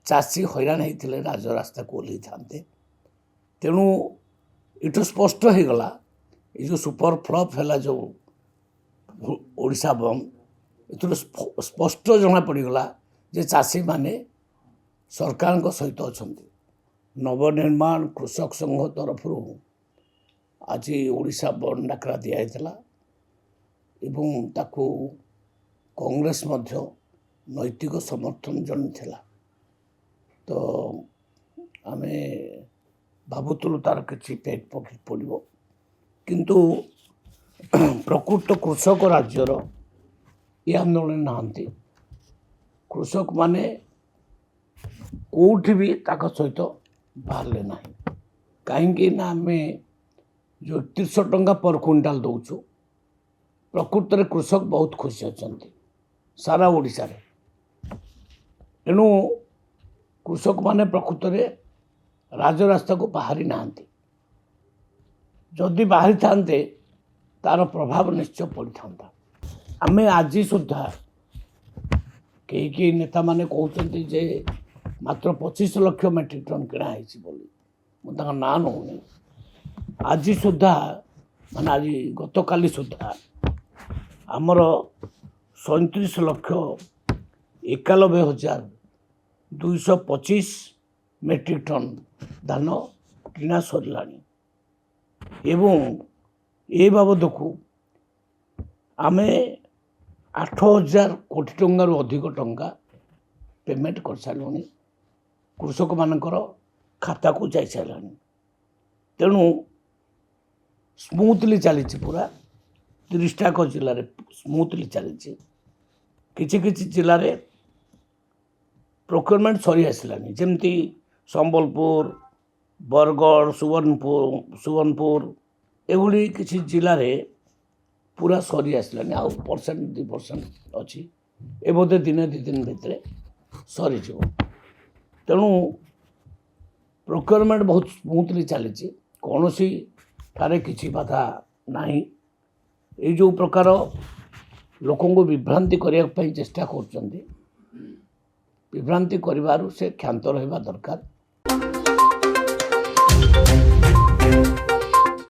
ଚାଷୀ ହଇରାଣ ହେଇଥିଲେ ରାଜରାସ୍ତାକୁ ଓହ୍ଲେଇ ଥାନ୍ତେ। ତେଣୁ ଏଠୁ ସ୍ପଷ୍ଟ ହେଇଗଲା ଏ ଯେଉଁ ସୁପର ଫ୍ଲପ୍ ହେଲା ଯେଉଁ ଓଡ଼ିଶା ବନ୍ଦ, ଏଥିରୁ ସ୍ପଷ୍ଟ ଜଣାପଡ଼ିଗଲା ଯେ ଚାଷୀମାନେ ସରକାରଙ୍କ ସହିତ ଅଛନ୍ତି। ନବନିର୍ମାଣ କୃଷକ ସଂଘ ତରଫରୁ ଆଜି ଓଡ଼ିଶା ବନ୍ଦ ଡାକରା ଦିଆଯାଇଥିଲା ଏବଂ ତାକୁ କଂଗ୍ରେସ ମଧ୍ୟ ନୈତିକ ସମର୍ଥନ ଜଣାଇଥିଲା। ତ ଆମେ ଭାବୁଥିଲୁ ତାର କିଛି ଇଫେକ୍ଟ ପଡ଼ିବ, କିନ୍ତୁ ପ୍ରକୃତ କୃଷକ ରାଜ୍ୟର ଏ ଆନ୍ଦୋଳନ ନାହାନ୍ତି। କୃଷକମାନେ କେଉଁଠି ବି ତାଙ୍କ ସହିତ ବାହାରିଲେ ନାହିଁ। କାହିଁକି ନା ଆମେ ଯେଉଁ 3100 ଟଙ୍କା ପର କ୍ୱିଣ୍ଟାଲ ଦେଉଛୁ, ପ୍ରକୃତରେ କୃଷକ ବହୁତ ଖୁସି ଅଛନ୍ତି ସାରା ଓଡ଼ିଶାରେ। ଏଣୁ କୃଷକମାନେ ପ୍ରକୃତରେ ରାଜରାସ୍ତାକୁ ବାହାରି ନାହାନ୍ତି। ଯଦି ବାହାରିଥାନ୍ତେ ତାର ପ୍ରଭାବ ନିଶ୍ଚୟ ପଡ଼ିଥାନ୍ତା। ଆମେ ଆଜି ସୁଦ୍ଧା କେହି ନେତାମାନେ କହୁଛନ୍ତି ଯେ ମାତ୍ର 25 ଲକ୍ଷ ମେଟ୍ରିକ୍ ଟନ୍ କିଣା ହେଇଛି ବୋଲି, ମୁଁ ତାଙ୍କ ନାଁ ନେଉନି। ଆଜି ସୁଦ୍ଧା ମାନେ ଆଜି ଗତକାଲି ସୁଦ୍ଧା ଆମର 37,91,225 ମେଟ୍ରିକ୍ ଟନ୍ ଧାନ କିଣା ସରିଲାଣି ଏବଂ ଏ ବାବଦକୁ ଆମେ 8,000 କୋଟି ଟଙ୍କାରୁ ଅଧିକ ଟଙ୍କା ପେମେଣ୍ଟ କରିସାରିଲୁଣି, କୃଷକମାନଙ୍କର ଖାତାକୁ ଯାଇସାରିଲାଣି। ତେଣୁ ସ୍ମୁଥଲି ଚାଲିଛି, ପୁରା 30ଟା ଜିଲ୍ଲାରେ ସ୍ମୁଥଲି ଚାଲିଛି। କିଛି କିଛି ଜିଲ୍ଲାରେ ପ୍ରୋକ୍ୟୁରମେଣ୍ଟ ସରି ଆସିଲାଣି, ଯେମିତି ସମ୍ବଲପୁର, ବରଗଡ଼, ସୁବର୍ଣ୍ଣପୁର ଏଭଳି କିଛି ଜିଲ୍ଲାରେ ପୁରା ସରି ଆସିଲାଣି। ଆଉ 1-2% ଅଛି, ଏ ବୋଧେ ଦିନେ 2 ଦିନ ଭିତରେ ସରିଯିବ। ତେଣୁ ପ୍ରୋକ୍ୟୁରମେଣ୍ଟ ବହୁତ ସ୍ମୁଥଲି ଚାଲିଛି, କୌଣସି ଠାରେ କିଛି ବାଧା ନାହିଁ। ଏଇ ଯେଉଁ ପ୍ରକାର ଲୋକଙ୍କୁ ବିଭ୍ରାନ୍ତି କରିବା ପାଇଁ ଚେଷ୍ଟା କରୁଛନ୍ତି, ବିଭ୍ରାନ୍ତି କରିବାରୁ ସେ କ୍ଷାନ୍ତ ରହିବା ଦରକାର।